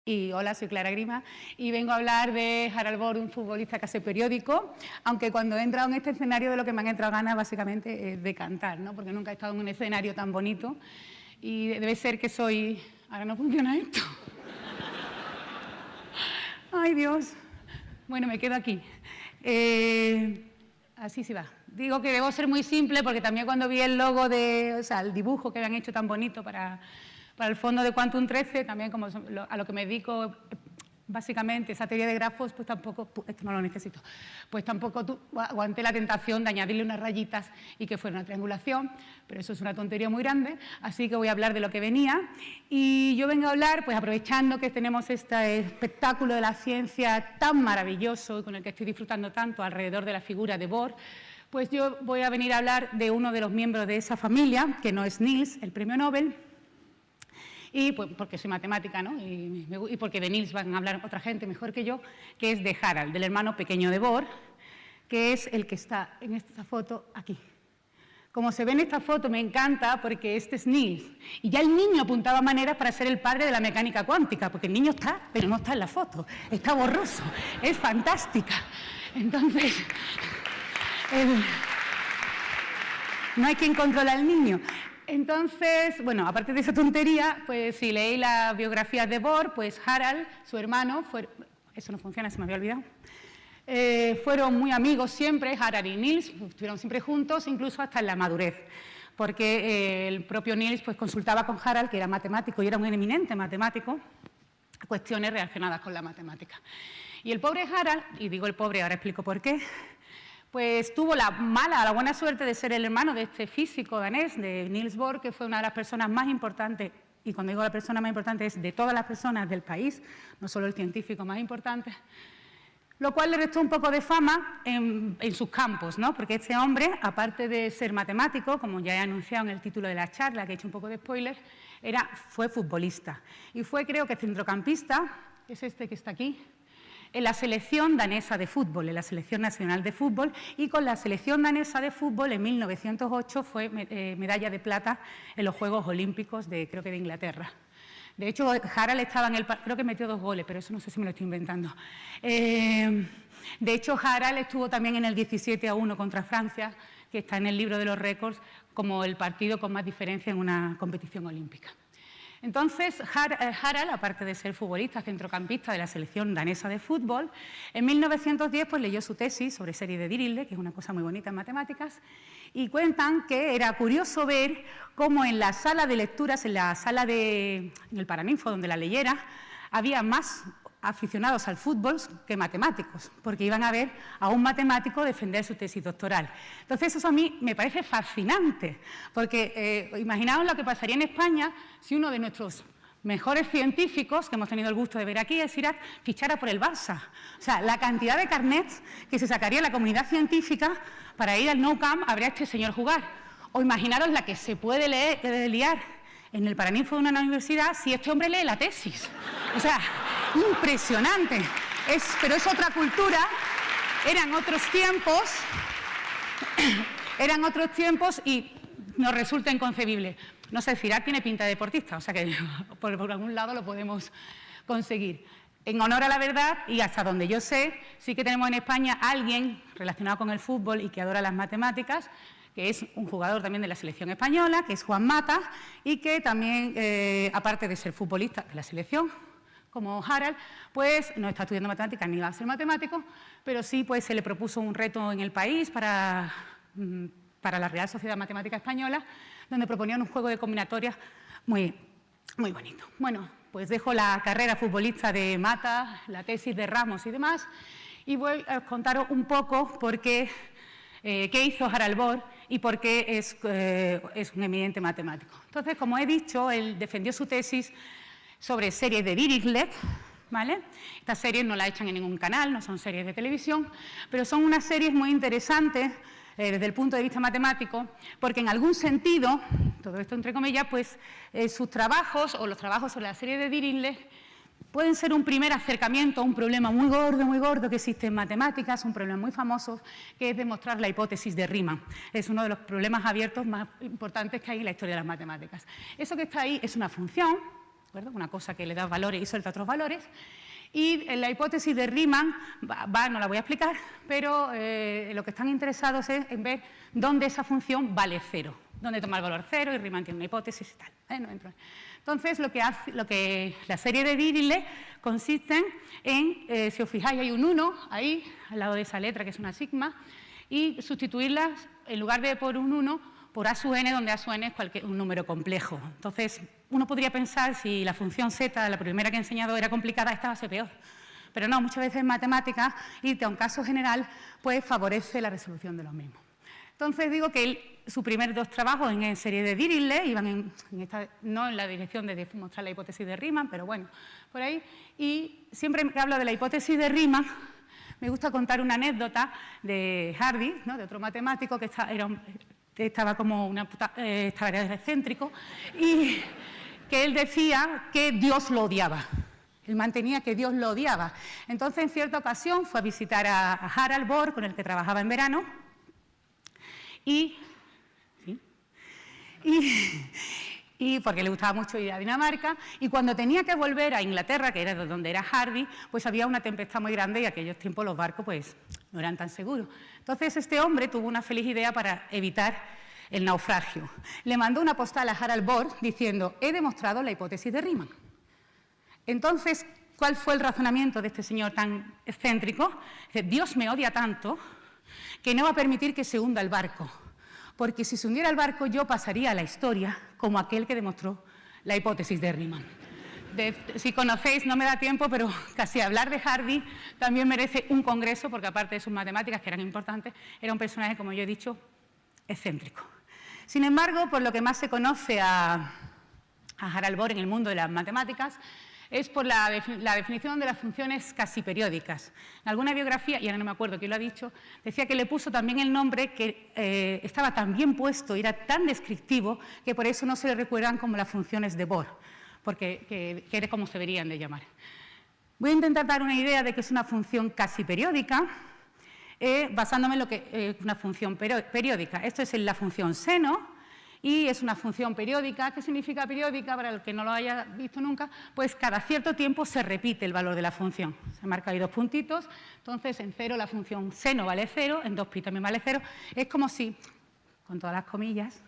Y hola, soy Clara Grima y vengo a hablar de Harald Bohr, un futbolista que hace periódico, aunque cuando he entrado en este escenario de lo que me han entrado ganas básicamente es de cantar, ¿no? Porque nunca he estado en un escenario tan bonito y debe ser que soy... Ahora no funciona esto. Ay, Dios. Bueno, me quedo aquí. Así sí va. Digo que debo ser muy simple porque también cuando vi el logo o sea, el dibujo que habían hecho tan bonito para el fondo de Quantum 13, también como a lo que me dedico básicamente, esa teoría de grafos, pues tampoco, esto no lo necesito, pues tampoco aguanté la tentación de añadirle unas rayitas y que fuera una triangulación, pero eso es una tontería muy grande, así que voy a hablar de lo que venía. Y yo vengo a hablar, pues aprovechando que tenemos este espectáculo de la ciencia tan maravilloso y con el que estoy disfrutando tanto alrededor de la figura de Bohr, pues yo voy a venir a hablar de uno de los miembros de esa familia, que no es Niels, el premio Nobel, y pues, porque soy matemática, ¿no? Y porque de Niels van a hablar otra gente mejor que yo, que es de Harald, del hermano pequeño de Bohr, que es el que está en esta foto aquí. Como se ve en esta foto, me encanta porque este es Niels. Y ya el niño apuntaba maneras para ser el padre de la mecánica cuántica, porque el niño está, pero no está en la foto, está borroso, es fantástica. Entonces, no hay quien controla al niño. Entonces, bueno, aparte de esa tontería, pues si leí la biografía de Bohr, pues Harald, su hermano, eso no funciona, se me había olvidado, fueron muy amigos siempre, Harald y Niels, estuvieron siempre juntos, incluso hasta en la madurez, porque el propio Niels pues, consultaba con Harald, que era matemático y era un eminente matemático, cuestiones relacionadas con la matemática. Y el pobre Harald, y digo el pobre, ahora explico por qué, pues tuvo la buena suerte de ser el hermano de este físico danés, de Niels Bohr, que fue una de las personas más importantes, y cuando digo la persona más importante es de todas las personas del país, no solo el científico más importante, lo cual le restó un poco de fama en sus campos, ¿no? Porque este hombre, aparte de ser matemático, como ya he anunciado en el título de la charla, que he hecho un poco de spoiler, fue futbolista. Y fue, creo que centrocampista, es este que está aquí, en la selección danesa de fútbol, en la selección nacional de fútbol, y con la selección danesa de fútbol en 1908 fue medalla de plata en los Juegos Olímpicos creo que de Inglaterra. De hecho, Harald estaba creo que metió 2 goles, pero eso no sé si me lo estoy inventando. De hecho, Harald estuvo también en el 17-1 contra Francia, que está en el libro de los récords, como el partido con más diferencia en una competición olímpica. Entonces, Harald, aparte de ser futbolista, centrocampista de la selección danesa de fútbol, en 1910 pues, leyó su tesis sobre serie de Dirichlet, que es una cosa muy bonita en matemáticas, y cuentan que era curioso ver cómo en la sala de lecturas, en el Paraninfo, donde la leyera, había más aficionados al fútbol que matemáticos, porque iban a ver a un matemático defender su tesis doctoral. Entonces, eso a mí me parece fascinante, porque imaginaos lo que pasaría en España si uno de nuestros mejores científicos, que hemos tenido el gusto de ver aquí, es Sirac, fichara por el Barça. O sea, la cantidad de carnets que se sacaría la comunidad científica para ir al Nou Camp a ver a este señor jugar. O imaginaros la que se puede liar en el Paraninfo de una universidad si este hombre lee la tesis. O sea, impresionante. Pero es otra cultura, eran otros tiempos y nos resulta inconcebible. No sé, Sirac tiene pinta de deportista, o sea que por algún lado lo podemos conseguir. En honor a la verdad, y hasta donde yo sé, sí que tenemos en España a alguien relacionado con el fútbol y que adora las matemáticas, que es un jugador también de la selección española, que es Juan Mata, y que también, aparte de ser futbolista de la selección, como Harald, pues no está estudiando matemáticas ni va a ser matemático, pero sí pues, se le propuso un reto en el país para la Real Sociedad Matemática Española, donde proponían un juego de combinatorias muy, muy bonito. Bueno, pues dejo la carrera futbolista de Mata, la tesis de Ramos y demás, y voy a contaros un poco por qué hizo Harald Bohr y por qué es un eminente matemático. Entonces, como he dicho, él defendió su tesis sobre series de Dirichlet, ¿vale? Estas series no las echan en ningún canal, no son series de televisión, pero son unas series muy interesantes desde el punto de vista matemático, porque en algún sentido, todo esto entre comillas, pues sus trabajos o los trabajos sobre la serie de Dirichlet pueden ser un primer acercamiento a un problema muy gordo que existe en matemáticas, un problema muy famoso, que es demostrar la hipótesis de Riemann. Es uno de los problemas abiertos más importantes que hay en la historia de las matemáticas. Eso que está ahí es una función, acuerdo? Una cosa que le da valores y suelta otros valores. Y en la hipótesis de Riemann, no la voy a explicar, pero lo que están interesados es en ver dónde esa función vale 0, dónde toma el valor 0 y Riemann tiene una hipótesis y tal. No entro. Entonces, lo que la serie de Dirichlet consiste en, si os fijáis, hay un 1 ahí, al lado de esa letra que es una sigma, y sustituirlas, en lugar de por un 1, por a sub n, donde a sub n es un número complejo. Entonces, uno podría pensar, si la función z, la primera que he enseñado, era complicada, esta va a ser peor. Pero no, muchas veces en matemáticas, irte a un caso general, pues favorece la resolución de los mismos. Entonces, digo que sus primeros 2 trabajos en serie de Dirichlet iban no en la dirección de mostrar la hipótesis de Riemann, pero bueno, por ahí. Y siempre que hablo de la hipótesis de Riemann, me gusta contar una anécdota de Hardy, ¿no?, de otro matemático que estaba como estaba excéntrico, y que él decía que Dios lo odiaba. Él mantenía que Dios lo odiaba. Entonces, en cierta ocasión, fue a visitar a Harald Bohr, con el que trabajaba en verano, y porque le gustaba mucho ir a Dinamarca, y cuando tenía que volver a Inglaterra, que era donde era Hardy, pues había una tempestad muy grande y en aquellos tiempos los barcos pues no eran tan seguros. Entonces este hombre tuvo una feliz idea para evitar el naufragio. Le mandó una postal a Harald Bohr diciendo: he demostrado la hipótesis de Riemann. Entonces, ¿cuál fue el razonamiento de este señor tan excéntrico? Dios me odia tanto que no va a permitir que se hunda el barco, porque si se hundiera el barco yo pasaría a la historia como aquel que demostró la hipótesis de Riemann. Si conocéis, no me da tiempo, pero casi hablar de Hardy también merece un congreso, porque aparte de sus matemáticas, que eran importantes, era un personaje, como yo he dicho, excéntrico. Sin embargo, por lo que más se conoce a Harald Bohr en el mundo de las matemáticas, es por la definición de las funciones casi periódicas. En alguna biografía, y ahora no me acuerdo quién lo ha dicho, decía que le puso también el nombre que estaba tan bien puesto y era tan descriptivo que por eso no se le recuerdan como las funciones de Bohr, porque que era como se deberían de llamar. Voy a intentar dar una idea de que es una función casi periódica, basándome en lo que es una función periódica. Esto es la función seno, y es una función periódica. ¿Qué significa periódica? Para el que no lo haya visto nunca, pues cada cierto tiempo se repite el valor de la función. Se marca ahí 2 puntitos, entonces en 0 la función seno vale 0, en 2pi también vale 0. Es como si, con todas las comillas,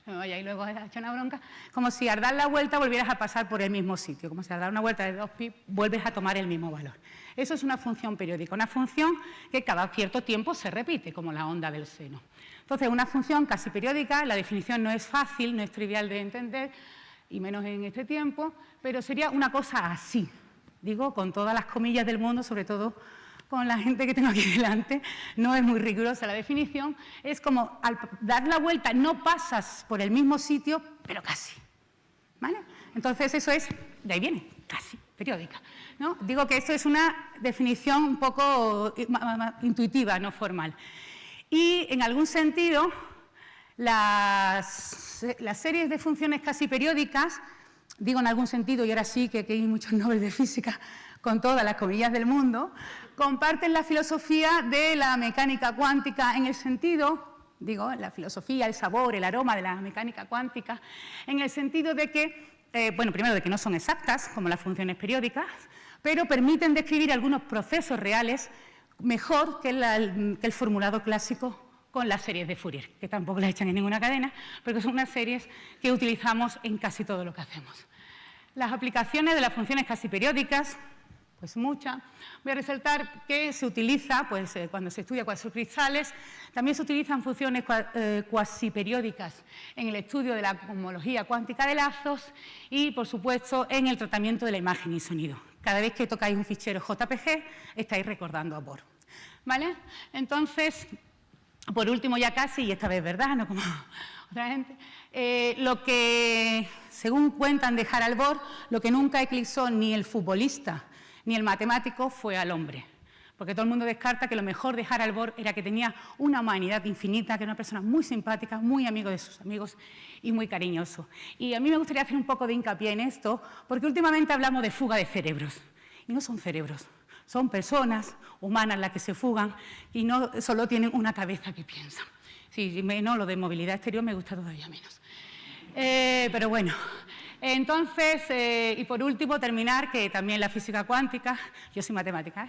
no me vaya y luego he hecho una bronca, como si al dar la vuelta volvieras a pasar por el mismo sitio, como si al dar una vuelta de 2pi vuelves a tomar el mismo valor. Eso es una función periódica, una función que cada cierto tiempo se repite, como la onda del seno. Entonces, una función casi periódica, la definición no es fácil, no es trivial de entender, y menos en este tiempo, pero sería una cosa así, digo, con todas las comillas del mundo, sobre todo con la gente que tengo aquí delante, no es muy rigurosa la definición, es como al dar la vuelta no pasas por el mismo sitio, pero casi, ¿vale? Entonces, eso es, de ahí viene, casi, periódica, ¿no? Digo que esto es una definición un poco intuitiva, no formal. Y, en algún sentido, las series de funciones casi periódicas, digo en algún sentido, y ahora sí que aquí hay muchos Nobel de física, con todas las comillas del mundo, comparten la filosofía de la mecánica cuántica en el sentido, digo, la filosofía, el sabor, el aroma de la mecánica cuántica, en el sentido de que, bueno, primero de que no son exactas, como las funciones periódicas, pero permiten describir algunos procesos reales mejor que el formulado clásico con las series de Fourier, que tampoco las echan en ninguna cadena, pero son unas series que utilizamos en casi todo lo que hacemos. Las aplicaciones de las funciones casi periódicas, pues muchas. Voy a resaltar que se utiliza, pues cuando se estudia cuasicristales, también se utilizan funciones cuasiperiódicas en el estudio de la homología cuántica de lazos y, por supuesto, en el tratamiento de la imagen y sonido. Cada vez que tocáis un fichero JPG, estáis recordando a Bohr, ¿vale? Entonces, por último ya casi, y esta vez verdad, no como otra gente, lo que, según cuentan de Harald Bohr, lo que nunca eclipsó ni el futbolista ni el matemático fue al hombre. Porque todo el mundo descarta que lo mejor de Harald Bohr era que tenía una humanidad infinita, que era una persona muy simpática, muy amigo de sus amigos y muy cariñoso. Y a mí me gustaría hacer un poco de hincapié en esto, porque últimamente hablamos de fuga de cerebros. Y no son cerebros, son personas humanas las que se fugan y no solo tienen una cabeza que piensa. Sí, menos lo de movilidad exterior me gusta todavía menos. Pero bueno, Entonces, y por último, terminar, que también la física cuántica, yo soy matemática,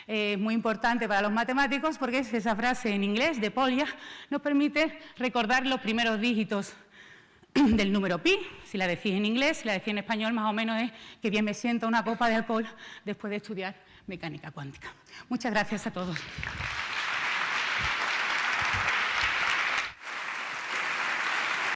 es muy importante para los matemáticos porque esa frase en inglés de Polya nos permite recordar los primeros dígitos del número pi. Si la decís en inglés, si la decís en español, más o menos es que bien me siento una copa de alcohol después de estudiar mecánica cuántica. Muchas gracias a todos.